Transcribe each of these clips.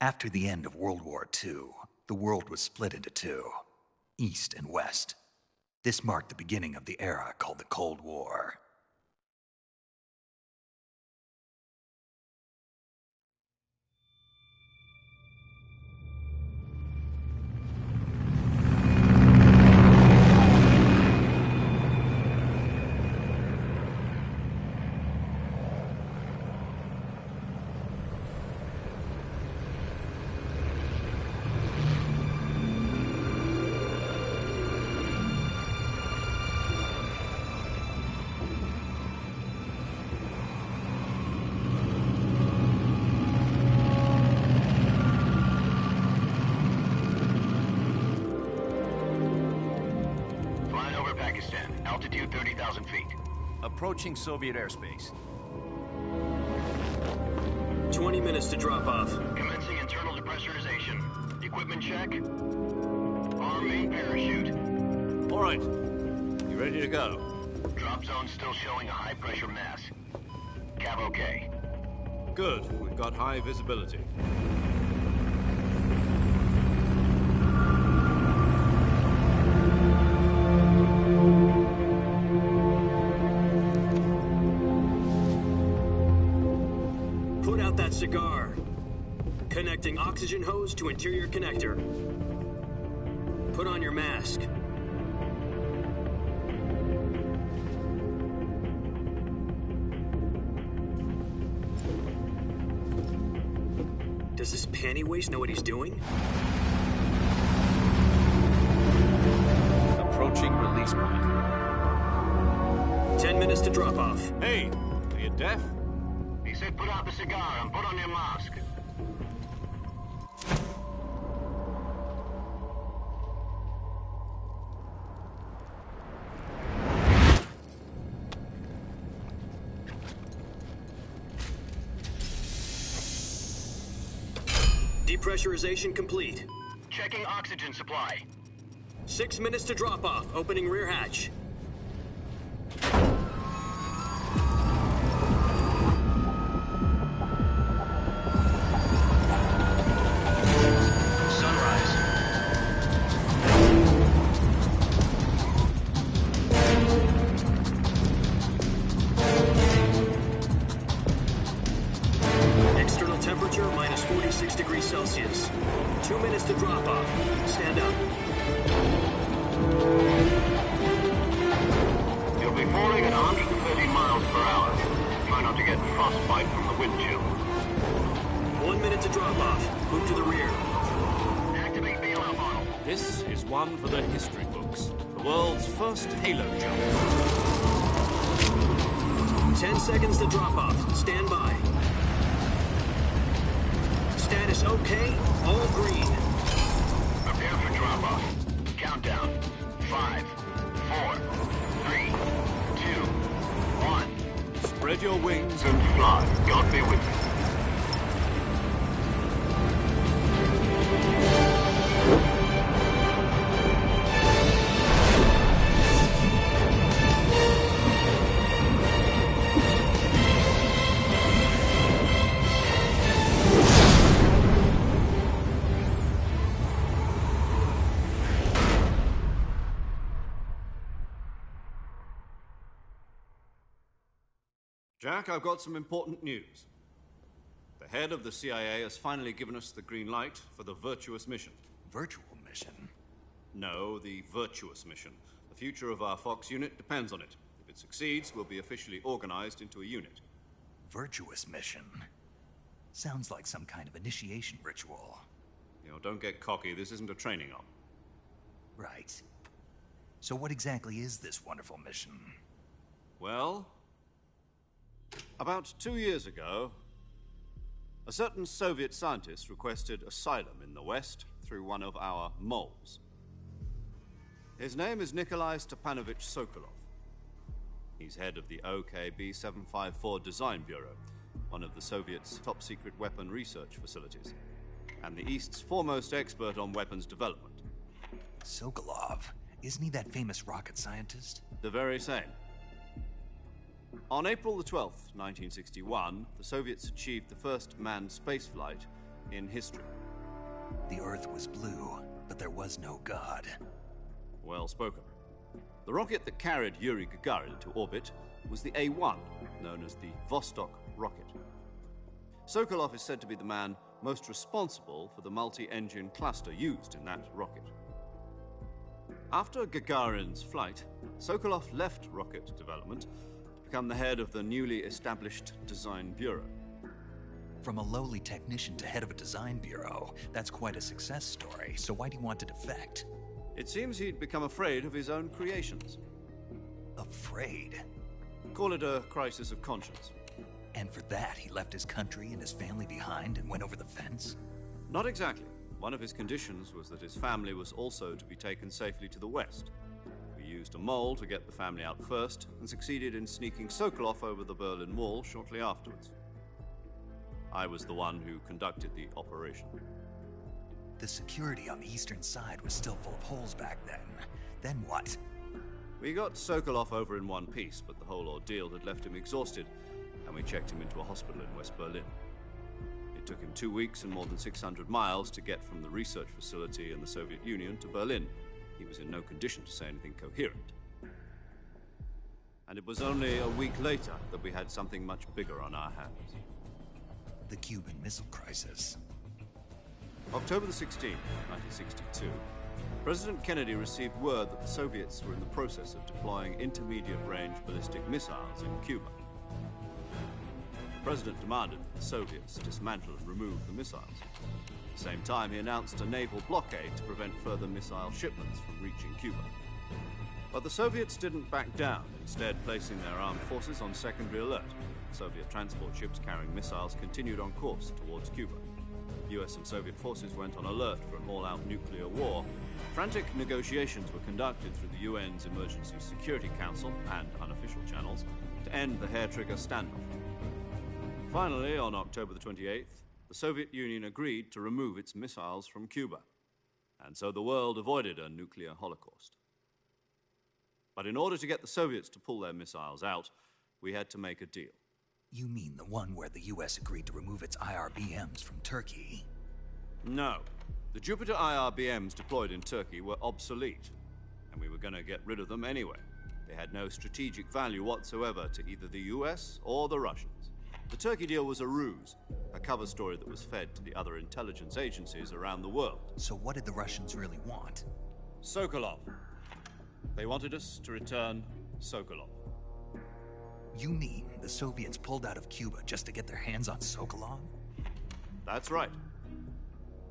After the end of World War II, the world was split into two, East and West. This marked the beginning of the era called the Cold War. Altitude 30,000 feet. Approaching Soviet airspace. 20 minutes to drop off. Commencing internal depressurization. Equipment check. Arm main parachute. All right. You ready to go? Drop zone still showing a high pressure mass. Cav okay. Good. We've got high visibility. Cigar. Connecting oxygen hose to interior connector. Put on your mask. Does this panty waste know what he's doing? Approaching release point. 10 minutes to drop off. Hey, are you deaf? He said put out the cigar and put on your mask. Depressurization complete. Checking oxygen supply. 6 minutes to drop off. Opening rear hatch. Temperature minus 46 degrees Celsius. 2 minutes to drop off. Stand up. You'll be falling at 130 miles per hour. Try not to get frostbite from the wind chill. 1 minute to drop off. Move to the rear. Activate bailout model. This is one for the history books. The world's first halo jump. 10 seconds to drop off. Stand by. Status okay, all green. Prepare for drop-off. Countdown. 5, 4, 3, 2, 1. Spread your wings and fly. God be with you. Jack, I've got some important news. The head of the CIA has finally given us the green light for the Virtuous mission. Virtual mission? No, the Virtuous mission. The future of our Fox unit depends on it. If it succeeds, we'll be officially organized into a unit. Virtuous mission? Sounds like some kind of initiation ritual. You know, don't get cocky. This isn't a training op. Right. So what exactly is this wonderful mission? Well, about 2 years ago, a certain Soviet scientist requested asylum in the West through one of our moles. His name is Nikolai Stepanovich Sokolov. He's head of the OKB-754 Design Bureau, one of the Soviets' top-secret weapon research facilities, and the East's foremost expert on weapons development. Sokolov? Isn't he that famous rocket scientist? The very same. On April the 12th, 1961, the Soviets achieved the first manned spaceflight in history. The Earth was blue, but there was no God. Well spoken. The rocket that carried Yuri Gagarin to orbit was the A-1, known as the Vostok rocket. Sokolov is said to be the man most responsible for the multi-engine cluster used in that rocket. After Gagarin's flight, Sokolov left rocket development to become the head of the newly established Design Bureau. From a lowly technician to head of a design bureau, that's quite a success story, so why do you want to defect? It seems he'd become afraid of his own creations. Afraid? Call it a crisis of conscience. And for that, he left his country and his family behind and went over the fence? Not exactly. One of his conditions was that his family was also to be taken safely to the west. We used a mole to get the family out first and succeeded in sneaking Sokolov over the Berlin Wall shortly afterwards. I was the one who conducted the operation. The security on the eastern side was still full of holes back then. Then what? We got Sokolov over in one piece, but the whole ordeal had left him exhausted, and we checked him into a hospital in West Berlin. It took him 2 weeks and more than 600 miles to get from the research facility in the Soviet Union to Berlin. He was in no condition to say anything coherent. And it was only a week later that we had something much bigger on our hands. The Cuban Missile Crisis. October the 16th, 1962, President Kennedy received word that the Soviets were in the process of deploying intermediate-range ballistic missiles in Cuba. The President demanded that the Soviets dismantle and remove the missiles. At the same time, he announced a naval blockade to prevent further missile shipments from reaching Cuba. But the Soviets didn't back down, instead placing their armed forces on secondary alert. Soviet transport ships carrying missiles continued on course towards Cuba. US and Soviet forces went on alert for an all-out nuclear war. Frantic negotiations were conducted through the UN's Emergency Security Council and unofficial channels to end the hair-trigger standoff. Finally, on October the 28th, the Soviet Union agreed to remove its missiles from Cuba, and so the world avoided a nuclear holocaust. But in order to get the Soviets to pull their missiles out, we had to make a deal. You mean the one where the US agreed to remove its IRBMs from Turkey? No. The Jupiter IRBMs deployed in Turkey were obsolete, and we were going to get rid of them anyway. They had no strategic value whatsoever to either the US or the Russians. The Turkey deal was a ruse, a cover story that was fed to the other intelligence agencies around the world. So what did the Russians really want? Sokolov. They wanted us to return Sokolov. You mean the Soviets pulled out of Cuba just to get their hands on Sokolov? That's right.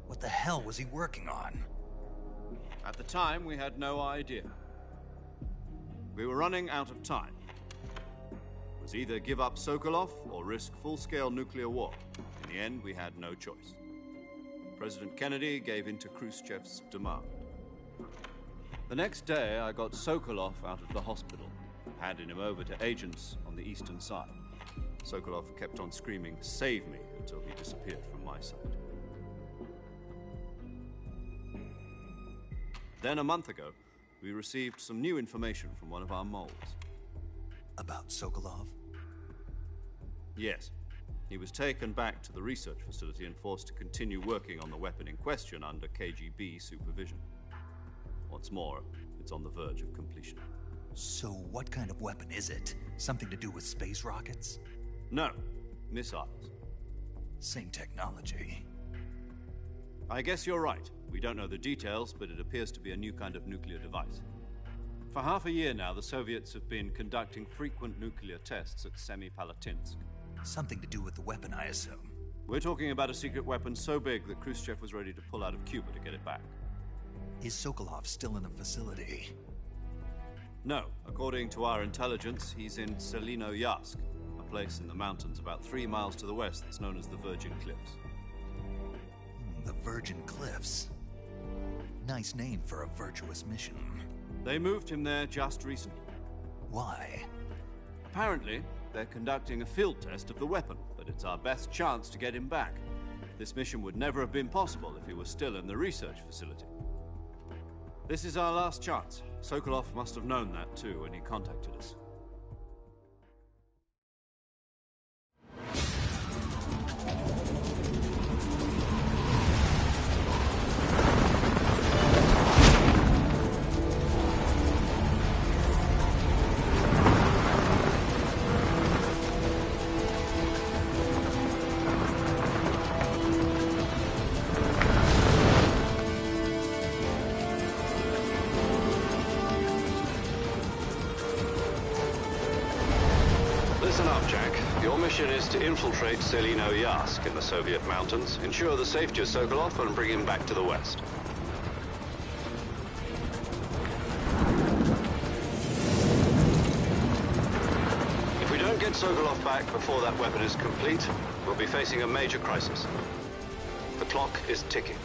What the hell was he working on? At the time, we had no idea. We were running out of time. It was either give up Sokolov or risk full-scale nuclear war. In the end, we had no choice. President Kennedy gave in to Khrushchev's demand. The next day, I got Sokolov out of the hospital, handing him over to agents on the eastern side. Sokolov kept on screaming, "Save me," until he disappeared from my side. Then a month ago, we received some new information from one of our moles. About Sokolov? Yes. He was taken back to the research facility and forced to continue working on the weapon in question under KGB supervision. What's more, it's on the verge of completion. So what kind of weapon is it? Something to do with space rockets? No, missiles. Same technology. I guess you're right. We don't know the details, but it appears to be a new kind of nuclear device. For half a year now, the Soviets have been conducting frequent nuclear tests at Semipalatinsk. Something to do with the weapon, I assume. We're talking about a secret weapon so big that Khrushchev was ready to pull out of Cuba to get it back. Is Sokolov still in the facility? No. According to our intelligence, he's in Selinoyarsk, a place in the mountains about 3 miles to the west that's known as the Virgin Cliffs. The Virgin Cliffs. Nice name for a virtuous mission. They moved him there just recently. Why? Apparently, they're conducting a field test of the weapon, but it's our best chance to get him back. This mission would never have been possible if he was still in the research facility. This is our last chance. Sokolov must have known that too when he contacted us. Your mission is to infiltrate Selino Yask in the Soviet mountains, ensure the safety of Sokolov, and bring him back to the West. If we don't get Sokolov back before that weapon is complete, we'll be facing a major crisis. The clock is ticking.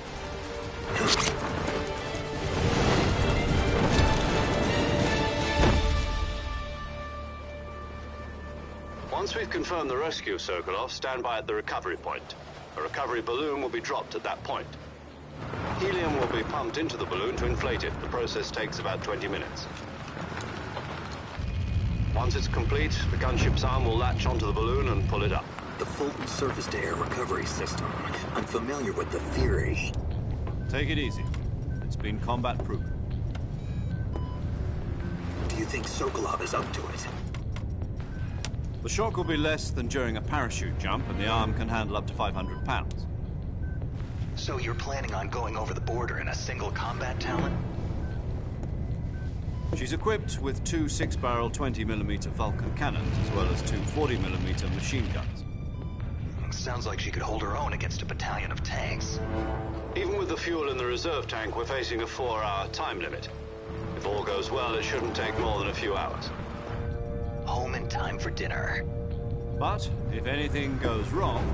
Once we've confirmed the rescue of Sokolov, stand by at the recovery point. A recovery balloon will be dropped at that point. Helium will be pumped into the balloon to inflate it. The process takes about 20 minutes. Once it's complete, the gunship's arm will latch onto the balloon and pull it up. The Fulton surface-to-air recovery system. I'm familiar with the theory. Take it easy. It's been combat-proven. Do you think Sokolov is up to it? The shock will be less than during a parachute jump, and the arm can handle up to 500 pounds. So you're planning on going over the border in a single combat talon? She's equipped with two 6-barrel 20mm Vulcan cannons, as well as two 40mm machine guns. Sounds like she could hold her own against a battalion of tanks. Even with the fuel in the reserve tank, we're facing a 4-hour time limit. If all goes well, it shouldn't take more than a few hours. Home in time for dinner. But if anything goes wrong,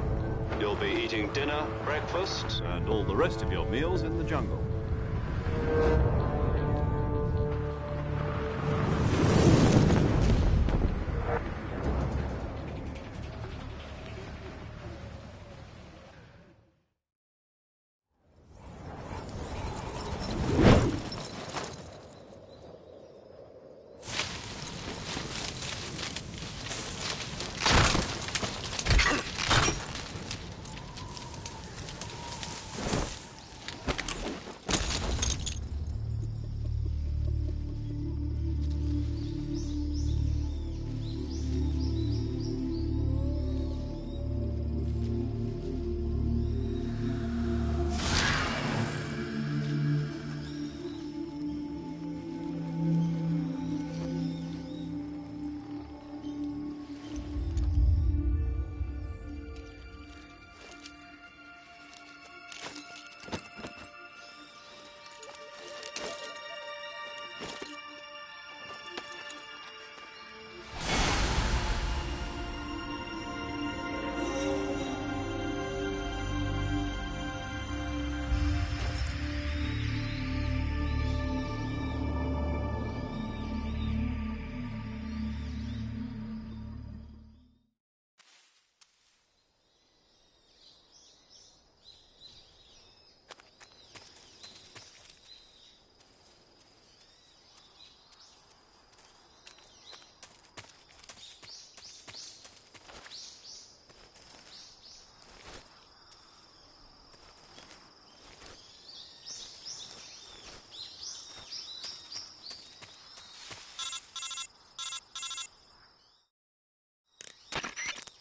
You'll be eating dinner, breakfast, and all the rest of your meals in the jungle.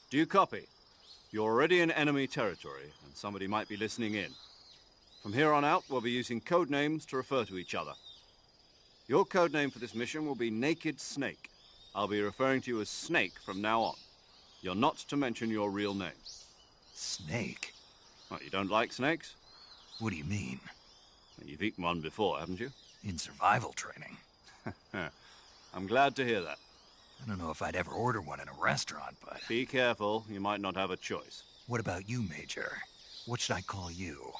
Do you copy? You're already in enemy territory, and somebody might be listening in. From here on out, we'll be using code names to refer to each other. Your code name for this mission will be Naked Snake. I'll be referring to you as Snake from now on. You're not to mention your real name. Snake? What, you don't like snakes? What do you mean? Well, you've eaten one before, haven't you? In survival training. I'm glad to hear that. I don't know if I'd ever order one in a restaurant, but... Be careful, you might not have a choice. What about you, Major? What should I call you?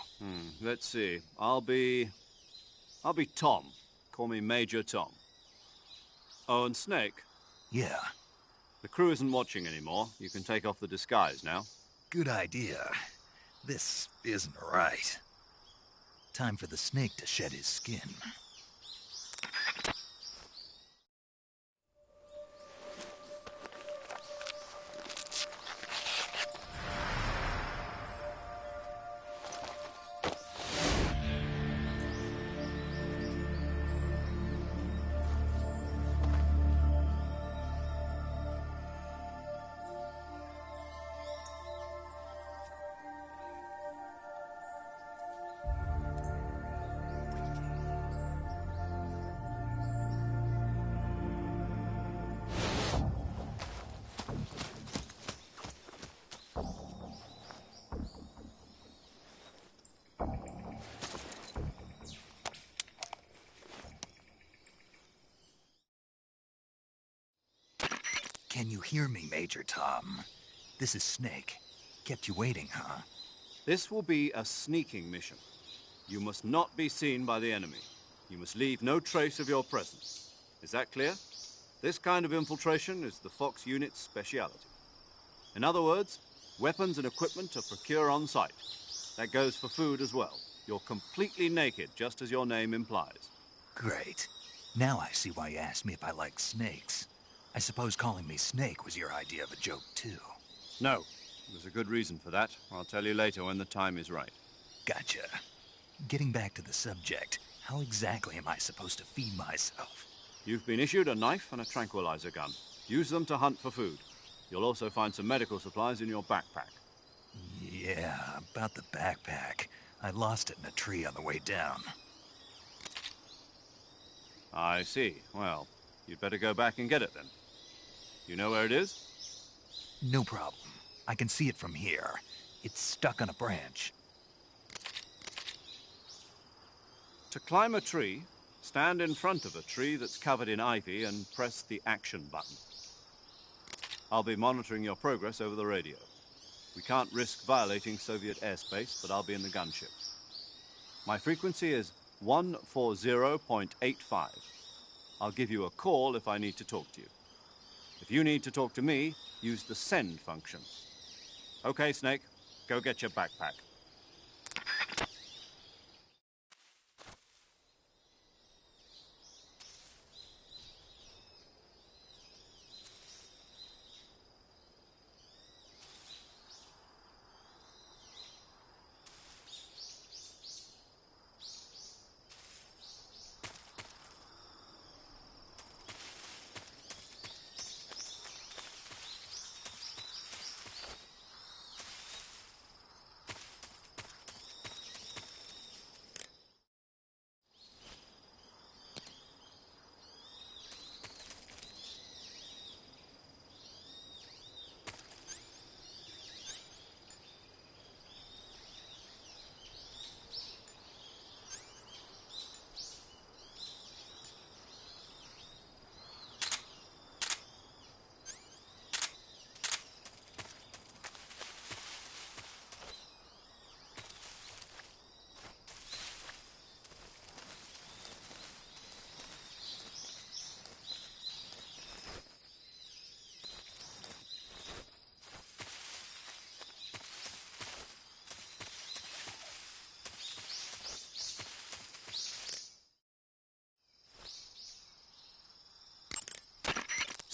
Let's see. I'll be Tom. Call me Major Tom. Oh, and Snake. Yeah. The crew isn't watching anymore. You can take off the disguise now. Good idea. This isn't right. Time for the snake to shed his skin. Can you hear me, Major Tom? This is Snake. Kept you waiting, huh? This will be a sneaking mission. You must not be seen by the enemy. You must leave no trace of your presence. Is that clear? This kind of infiltration is the Fox unit's speciality. In other words, weapons and equipment are procured on site. That goes for food as well. You're completely naked, just as your name implies. Great. Now I see why you asked me if I like snakes. I suppose calling me Snake was your idea of a joke, too. No. There's a good reason for that. I'll tell you later when the time is right. Gotcha. Getting back to the subject, how exactly am I supposed to feed myself? You've been issued a knife and a tranquilizer gun. Use them to hunt for food. You'll also find some medical supplies in your backpack. Yeah, about the backpack. I lost it in a tree on the way down. I see. Well, you'd better go back and get it then. You know where it is? No problem. I can see it from here. It's stuck on a branch. To climb a tree, stand in front of a tree that's covered in ivy and press the action button. I'll be monitoring your progress over the radio. We can't risk violating Soviet airspace, but I'll be in the gunship. My frequency is 140.85. I'll give you a call if I need to talk to you. If you need to talk to me, use the send function. Okay, Snake, go get your backpack.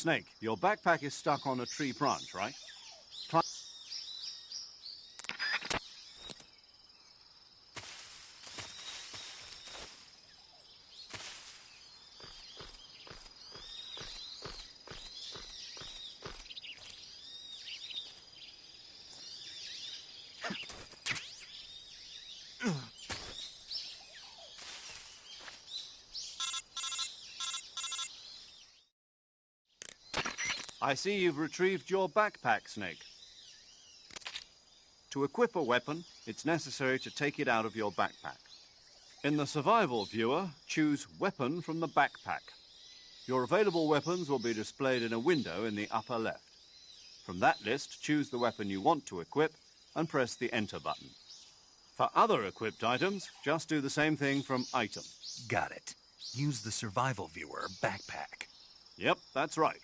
Snake, your backpack is stuck on a tree branch, right? I see you've retrieved your backpack, Snake. To equip a weapon, it's necessary to take it out of your backpack. In the survival viewer, choose Weapon from the backpack. Your available weapons will be displayed in a window in the upper left. From that list, choose the weapon you want to equip and press the Enter button. For other equipped items, just do the same thing from Item. Got it. Use the survival viewer backpack. Yep, that's right.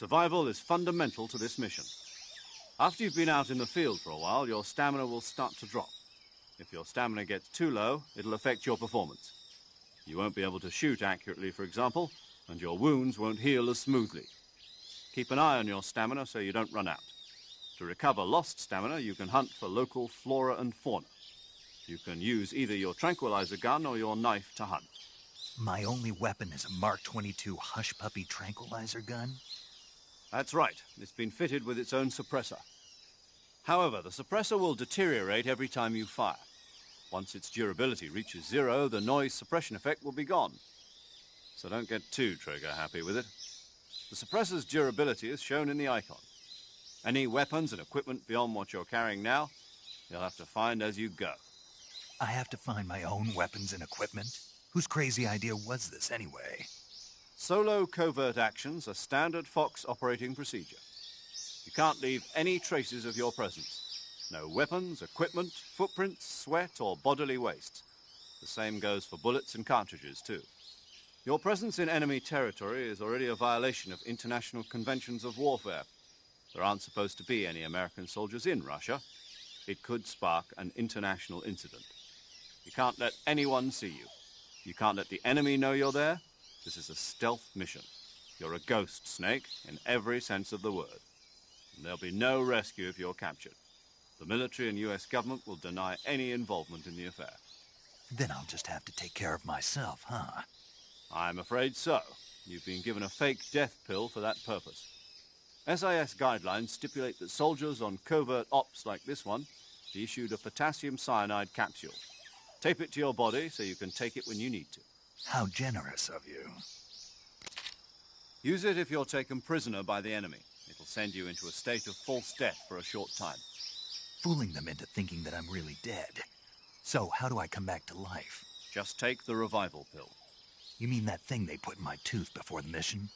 Survival is fundamental to this mission. After you've been out in the field for a while, your stamina will start to drop. If your stamina gets too low, it'll affect your performance. You won't be able to shoot accurately, for example, and your wounds won't heal as smoothly. Keep an eye on your stamina so you don't run out. To recover lost stamina, you can hunt for local flora and fauna. You can use either your tranquilizer gun or your knife to hunt. My only weapon is a Mark 22 Hush Puppy tranquilizer gun? That's right. It's been fitted with its own suppressor. However, the suppressor will deteriorate every time you fire. Once its durability reaches 0, the noise suppression effect will be gone. So don't get too trigger-happy with it. The suppressor's durability is shown in the icon. Any weapons and equipment beyond what you're carrying now, you'll have to find as you go. I have to find my own weapons and equipment? Whose crazy idea was this, anyway? Solo covert actions are standard Fox operating procedure. You can't leave any traces of your presence. No weapons, equipment, footprints, sweat, or bodily waste. The same goes for bullets and cartridges, too. Your presence in enemy territory is already a violation of international conventions of warfare. There aren't supposed to be any American soldiers in Russia. It could spark an international incident. You can't let anyone see you. You can't let the enemy know you're there. This is a stealth mission. You're a ghost, Snake, in every sense of the word. And there'll be no rescue if you're captured. The military and US government will deny any involvement in the affair. Then I'll just have to take care of myself, huh? I'm afraid so. You've been given a fake death pill for that purpose. SIS guidelines stipulate that soldiers on covert ops like this one be issued a potassium cyanide capsule. Tape it to your body so you can take it when you need to. How generous of you. Use it if you're taken prisoner by the enemy. It'll send you into a state of false death for a short time. Fooling them into thinking that I'm really dead. So, how do I come back to life? Just take the revival pill. You mean that thing they put in my tooth before the mission?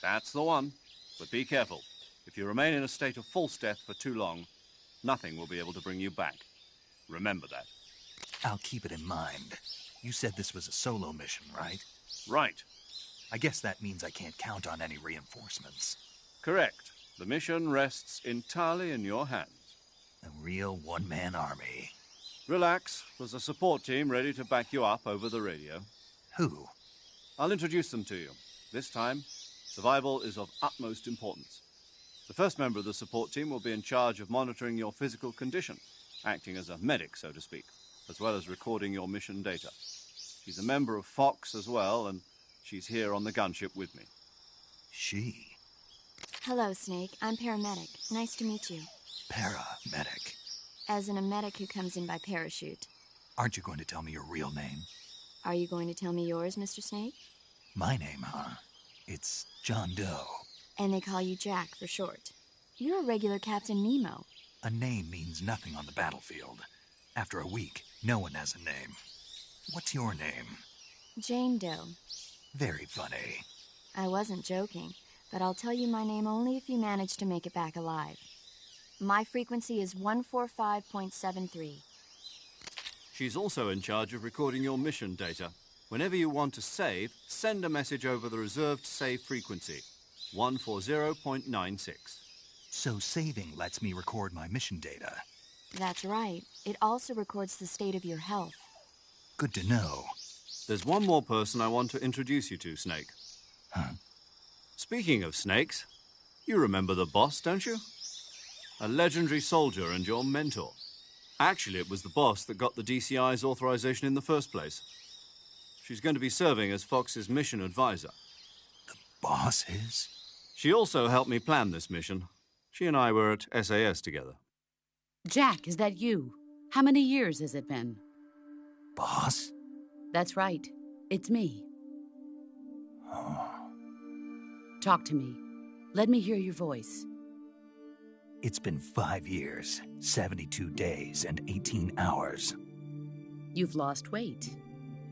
That's the one. But be careful. If you remain in a state of false death for too long, nothing will be able to bring you back. Remember that. I'll keep it in mind. You said this was a solo mission, right? Right. I guess that means I can't count on any reinforcements. Correct. The mission rests entirely in your hands. A real one-man army. Relax. There's a support team ready to back you up over the radio. Who? I'll introduce them to you. This time, survival is of utmost importance. The first member of the support team will be in charge of monitoring your physical condition, acting as a medic, so to speak, as well as recording your mission data. She's a member of Fox as well, and she's here on the gunship with me. She? Hello, Snake. I'm paramedic. Nice to meet you. Paramedic. As in a medic who comes in by parachute. Aren't you going to tell me your real name? Are you going to tell me yours, Mr. Snake? My name, huh? It's John Doe. And they call you Jack for short. You're a regular Captain Nemo. A name means nothing on the battlefield. After a week, no one has a name. What's your name? Jane Doe. Very funny. I wasn't joking, but I'll tell you my name only if you manage to make it back alive. My frequency is 145.73. She's also in charge of recording your mission data. Whenever you want to save, send a message over the reserved save frequency, 140.96. So saving lets me record my mission data. That's right. It also records the state of your health. Good to know. There's one more person I want to introduce you to, Snake. Huh? Speaking of snakes, you remember the boss, don't you? A legendary soldier and your mentor. Actually, it was the boss that got the DCI's authorization in the first place. She's going to be serving as Fox's mission advisor. The boss is? She also helped me plan this mission. She and I were at SAS together. Jack, is that you? How many years has it been? Boss? That's right. It's me. Oh. Talk to me. Let me hear your voice. It's been 5 years, 72 days, and 18 hours. You've lost weight.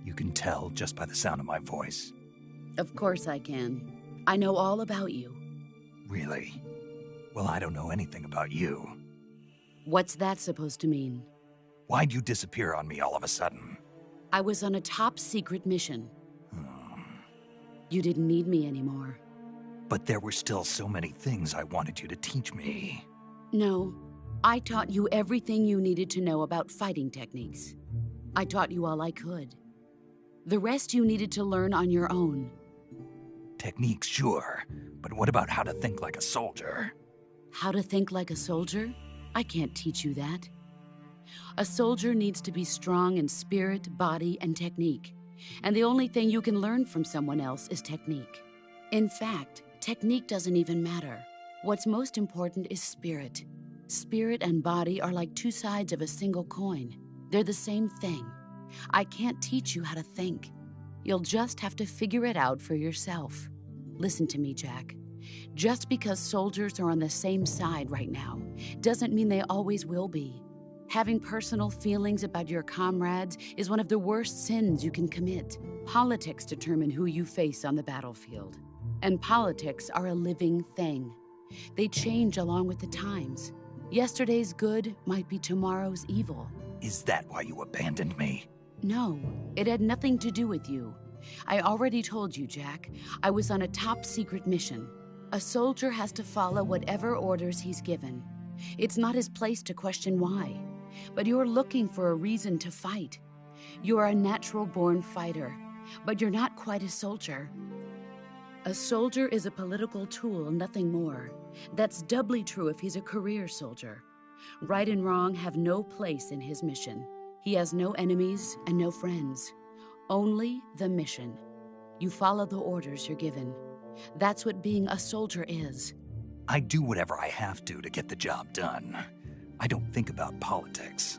You can tell just by the sound of my voice. Of course I can. I know all about you. Really? Well, I don't know anything about you. What's that supposed to mean? Why'd you disappear on me all of a sudden? I was on a top-secret mission. You didn't need me anymore. But there were still so many things I wanted you to teach me. No, I taught you everything you needed to know about fighting techniques. I taught you all I could. The rest you needed to learn on your own. Techniques, sure. But what about how to think like a soldier? How to think like a soldier? I can't teach you that. A soldier needs to be strong in spirit, body, and technique. And the only thing you can learn from someone else is technique. In fact, technique doesn't even matter. What's most important is spirit. Spirit and body are like two sides of a single coin. They're the same thing. I can't teach you how to think. You'll just have to figure it out for yourself. Listen to me, Jack. Just because soldiers are on the same side right now doesn't mean they always will be. Having personal feelings about your comrades is one of the worst sins you can commit. Politics determine who you face on the battlefield. And politics are a living thing. They change along with the times. Yesterday's good might be tomorrow's evil. Is that why you abandoned me? No, it had nothing to do with you. I already told you, Jack. I was on a top-secret mission. A soldier has to follow whatever orders he's given. It's not his place to question why. But you're looking for a reason to fight. You're a natural-born fighter, but you're not quite a soldier. A soldier is a political tool, nothing more. That's doubly true if he's a career soldier. Right and wrong have no place in his mission. He has no enemies and no friends. Only the mission. You follow the orders you're given. That's what being a soldier is. I do whatever I have to get the job done. I don't think about politics.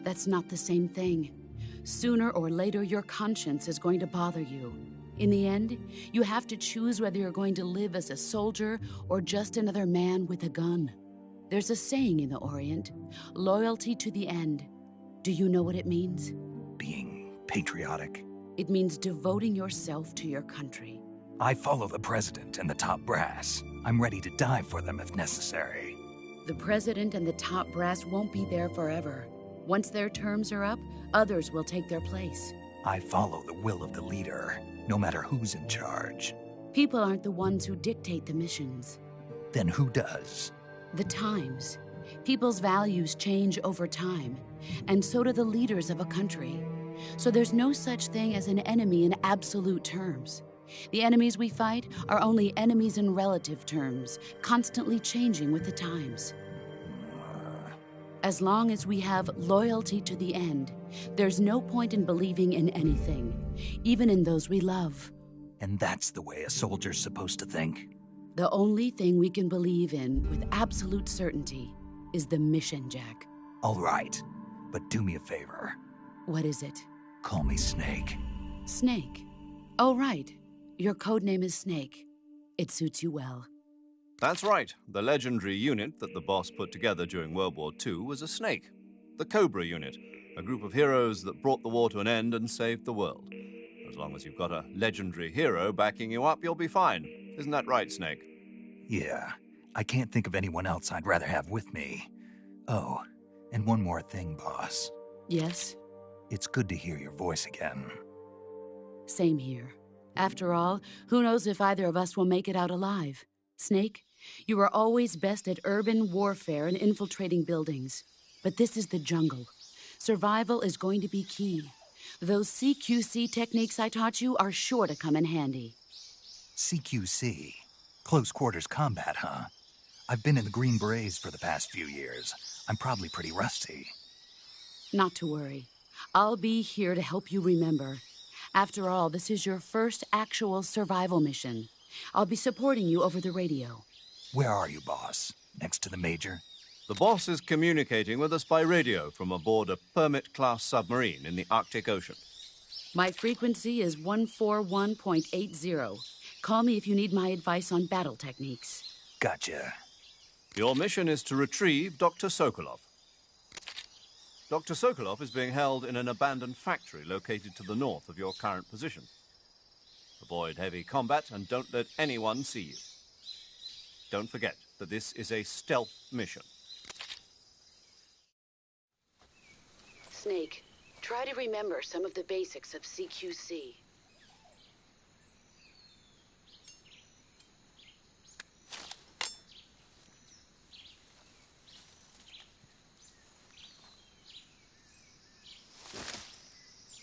That's not the same thing. Sooner or later, your conscience is going to bother you. In the end, you have to choose whether you're going to live as a soldier or just another man with a gun. There's a saying in the Orient, loyalty to the end. Do you know what it means? Being patriotic. It means devoting yourself to your country. I follow the president and the top brass. I'm ready to die for them if necessary. The president and the top brass won't be there forever. Once their terms are up, others will take their place. I follow the will of the leader, no matter who's in charge. People aren't the ones who dictate the missions. Then who does? The times. People's values change over time, and so do the leaders of a country. So there's no such thing as an enemy in absolute terms. The enemies we fight are only enemies in relative terms, constantly changing with the times. As long as we have loyalty to the end, there's no point in believing in anything, even in those we love. And that's the way a soldier's supposed to think? The only thing we can believe in with absolute certainty is the mission, Jack. All right, but do me a favor. What is it? Call me Snake. Snake? Oh, right. Your codename is Snake. It suits you well. That's right. The legendary unit that the boss put together during World War II was a snake. The Cobra unit, a group of heroes that brought the war to an end and saved the world. As long as you've got a legendary hero backing you up, you'll be fine. Isn't that right, Snake? Yeah, I can't think of anyone else I'd rather have with me. Oh, and one more thing, boss. Yes? It's good to hear your voice again. Same here. After all, who knows if either of us will make it out alive? Snake, you are always best at urban warfare and infiltrating buildings. But this is the jungle. Survival is going to be key. Those CQC techniques I taught you are sure to come in handy. CQC? Close quarters combat, huh? I've been in the Green Berets for the past few years. I'm probably pretty rusty. Not to worry. I'll be here to help you remember. After all, this is your first actual survival mission. I'll be supporting you over the radio. Where are you, boss? Next to the Major? The boss is communicating with us by radio from aboard a Permit-class submarine in the Arctic Ocean. My frequency is 141.80. Call me if you need my advice on battle techniques. Gotcha. Your mission is to retrieve Dr. Sokolov. Dr. Sokolov is being held in an abandoned factory located to the north of your current position. Avoid heavy combat and don't let anyone see you. Don't forget that this is a stealth mission. Snake, try to remember some of the basics of CQC.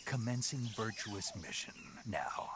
Commencing virtuous mission now.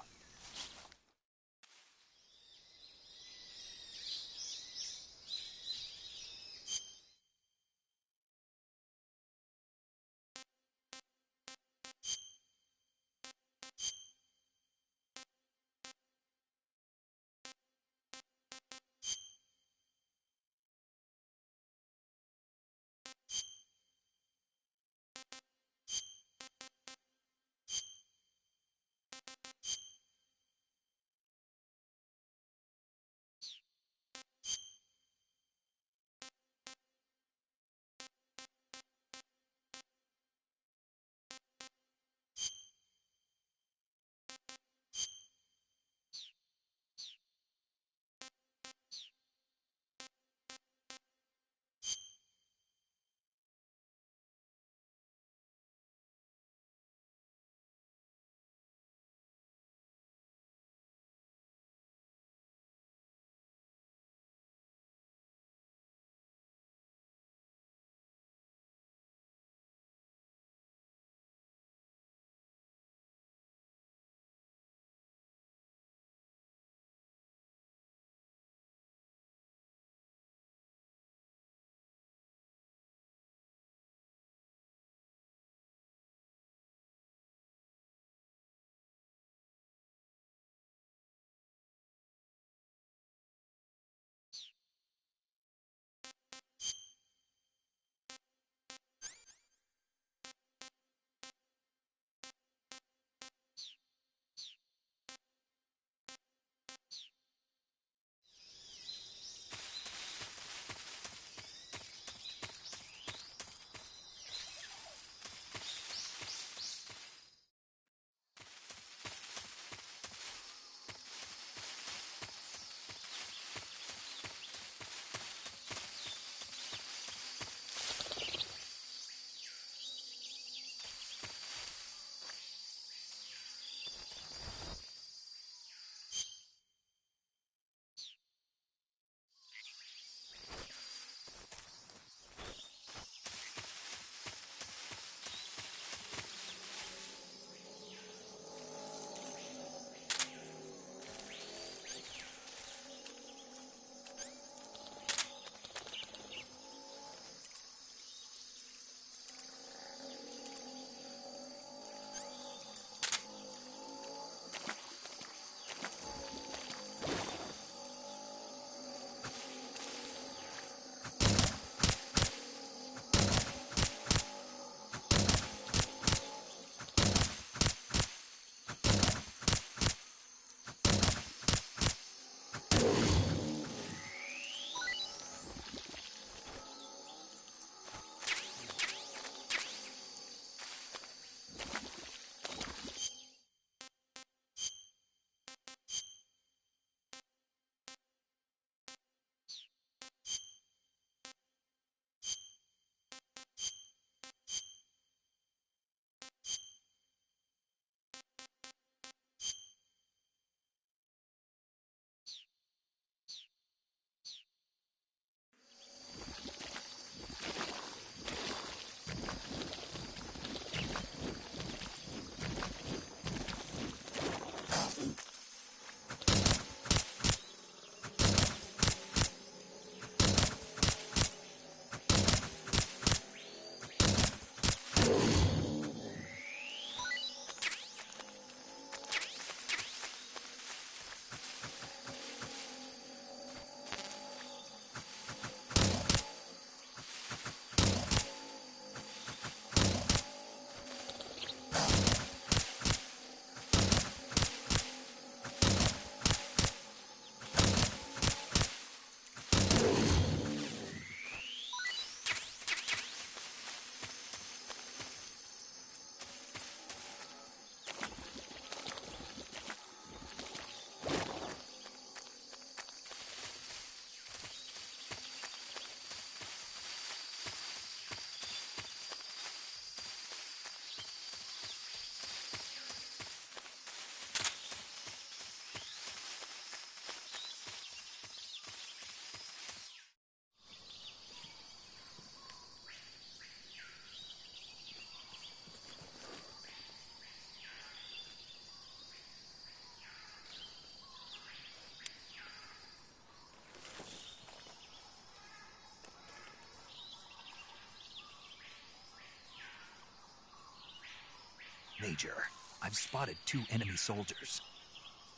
Major, I've spotted 2 enemy soldiers.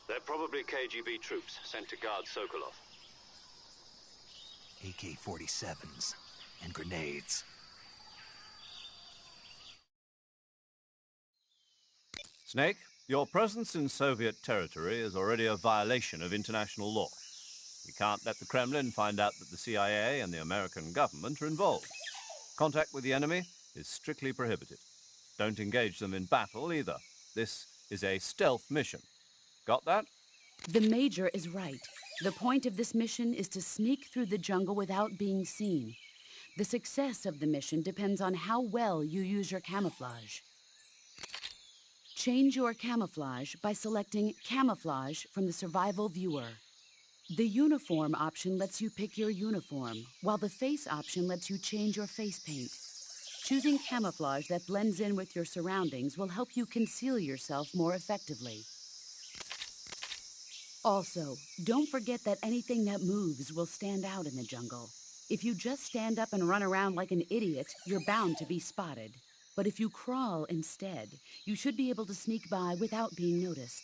They're probably KGB troops sent to guard Sokolov. AK-47s and grenades. Snake, your presence in Soviet territory is already a violation of international law. We can't let the Kremlin find out that the CIA and the American government are involved. Contact with the enemy is strictly prohibited. Don't engage them in battle either. This is a stealth mission. Got that? The Major is right. The point of this mission is to sneak through the jungle without being seen. The success of the mission depends on how well you use your camouflage. Change your camouflage by selecting Camouflage from the Survival Viewer. The Uniform option lets you pick your uniform, while the Face option lets you change your face paint. Choosing camouflage that blends in with your surroundings will help you conceal yourself more effectively. Also, don't forget that anything that moves will stand out in the jungle. If you just stand up and run around like an idiot, you're bound to be spotted. But if you crawl instead, you should be able to sneak by without being noticed.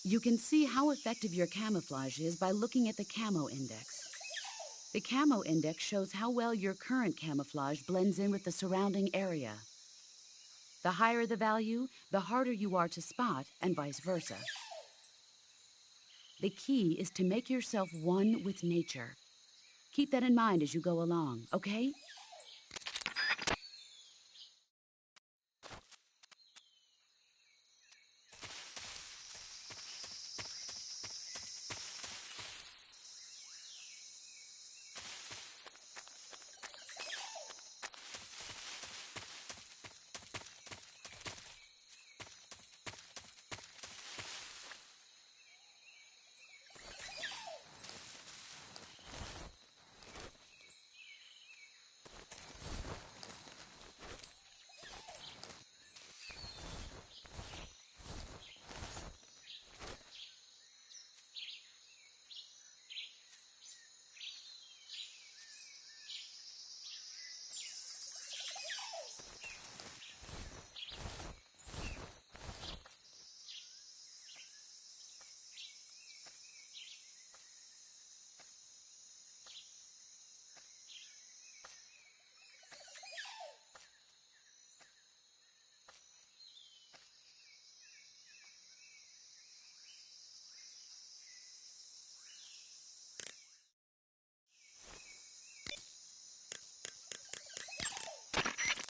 You can see how effective your camouflage is by looking at the Camo Index. The Camo Index shows how well your current camouflage blends in with the surrounding area. The higher the value, the harder you are to spot, and vice versa. The key is to make yourself one with nature. Keep that in mind as you go along, okay?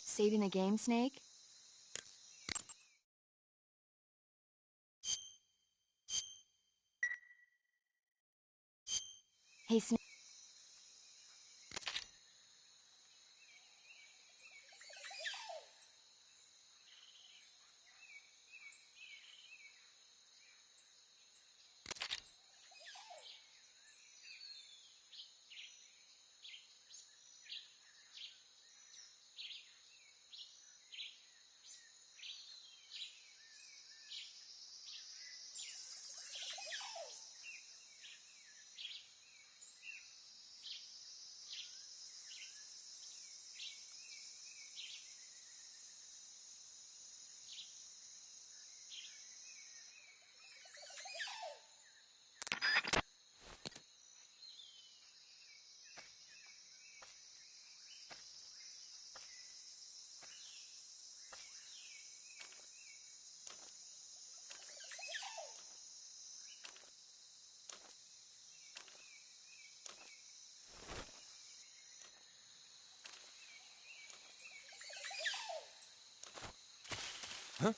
Saving the game, Snake? Hey, Snake. Ah!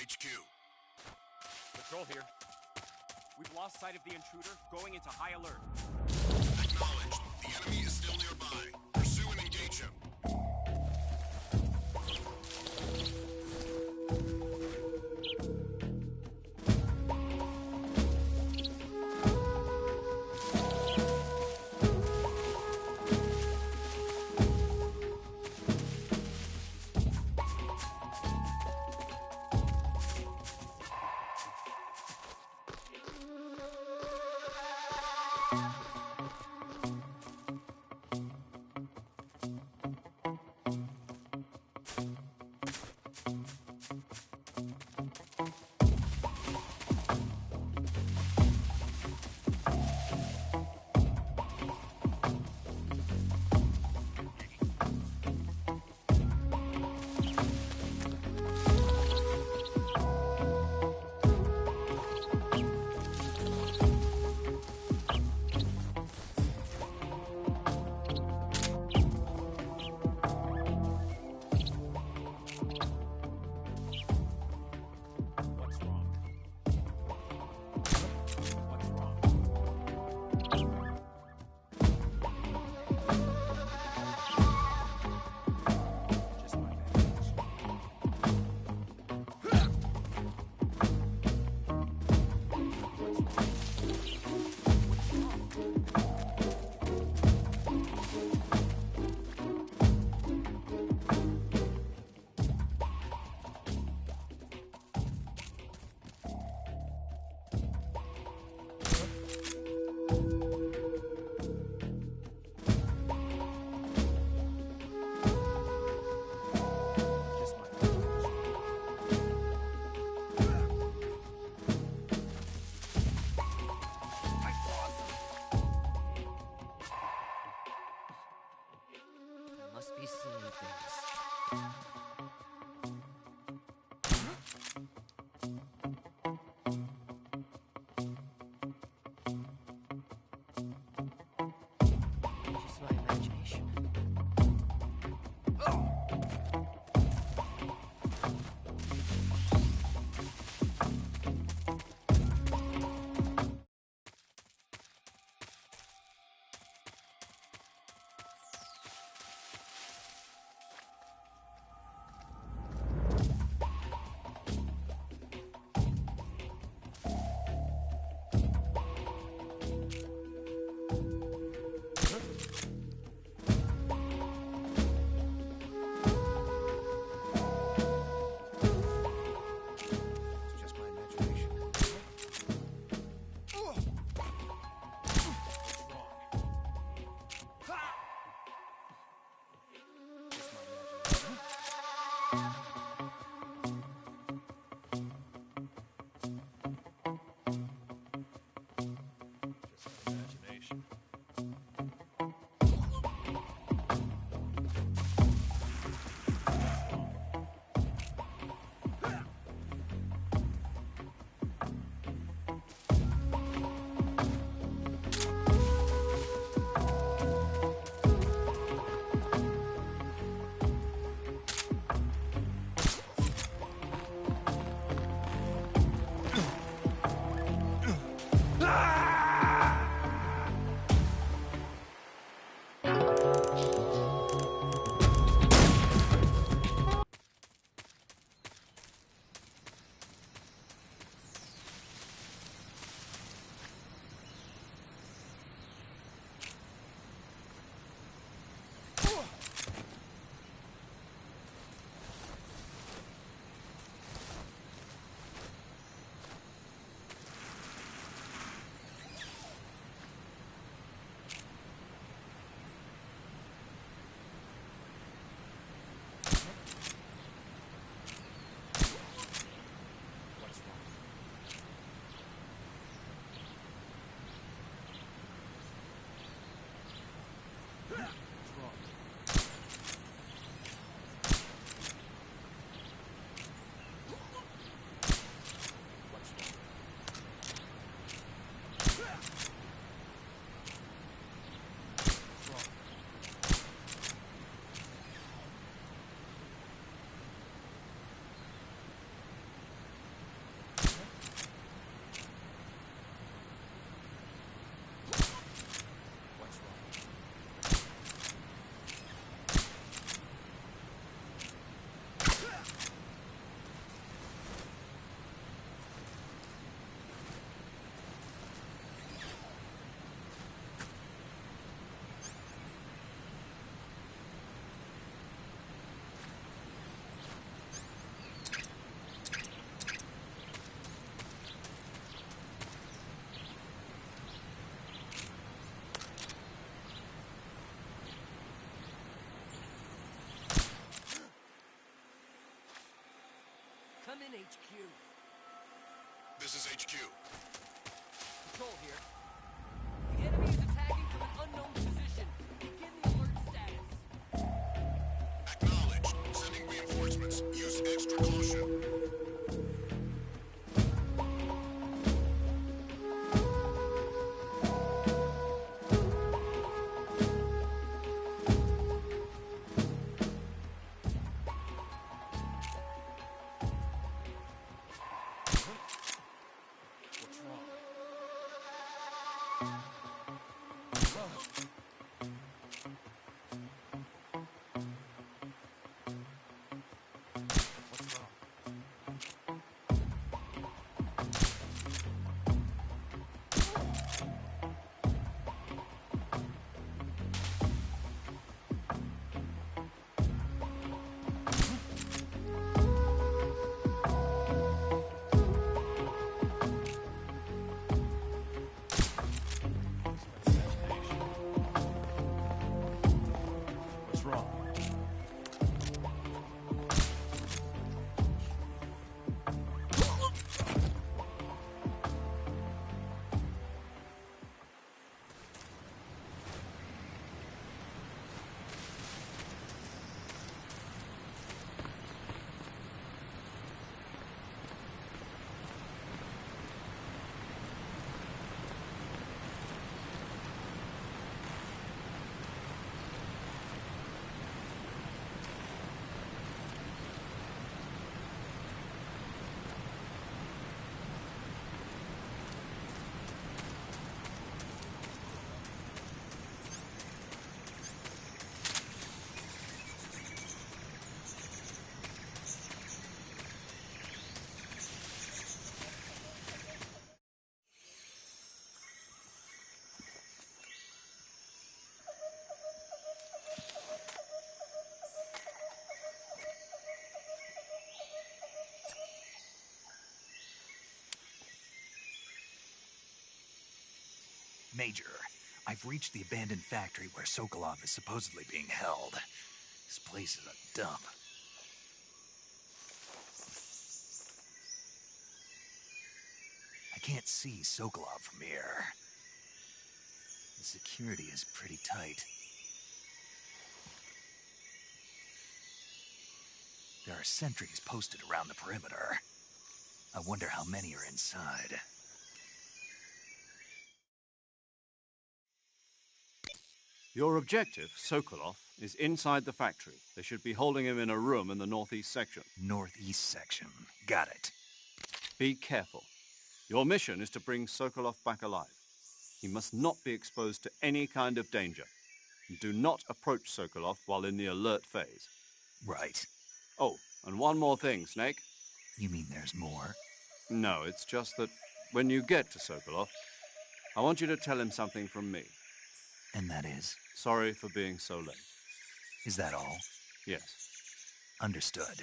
HQ. Patrol here. We've lost sight of the intruder, going into high alert. Acknowledged. The enemy is still nearby. Pursue and engage him. is HQ. Control here. The enemy is attacking from an unknown position. Begin the alert status. Acknowledged. Sending reinforcements. Use extra caution. What's wrong? Major, I've reached the abandoned factory where Sokolov is supposedly being held. This place is a dump. I can't see Sokolov from here. The security is pretty tight. There are sentries posted around the perimeter. I wonder how many are inside. Your objective, Sokolov, is inside the factory. They should be holding him in a room in the northeast section. Northeast section. Got it. Be careful. Your mission is to bring Sokolov back alive. He must not be exposed to any kind of danger. And do not approach Sokolov while in the alert phase. Right. Oh, and one more thing, Snake. You mean there's more? No, it's just that when you get to Sokolov, I want you to tell him something from me. And that is? Sorry for being so late. Is that all? Yes. Understood.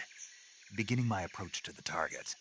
Beginning my approach to the target.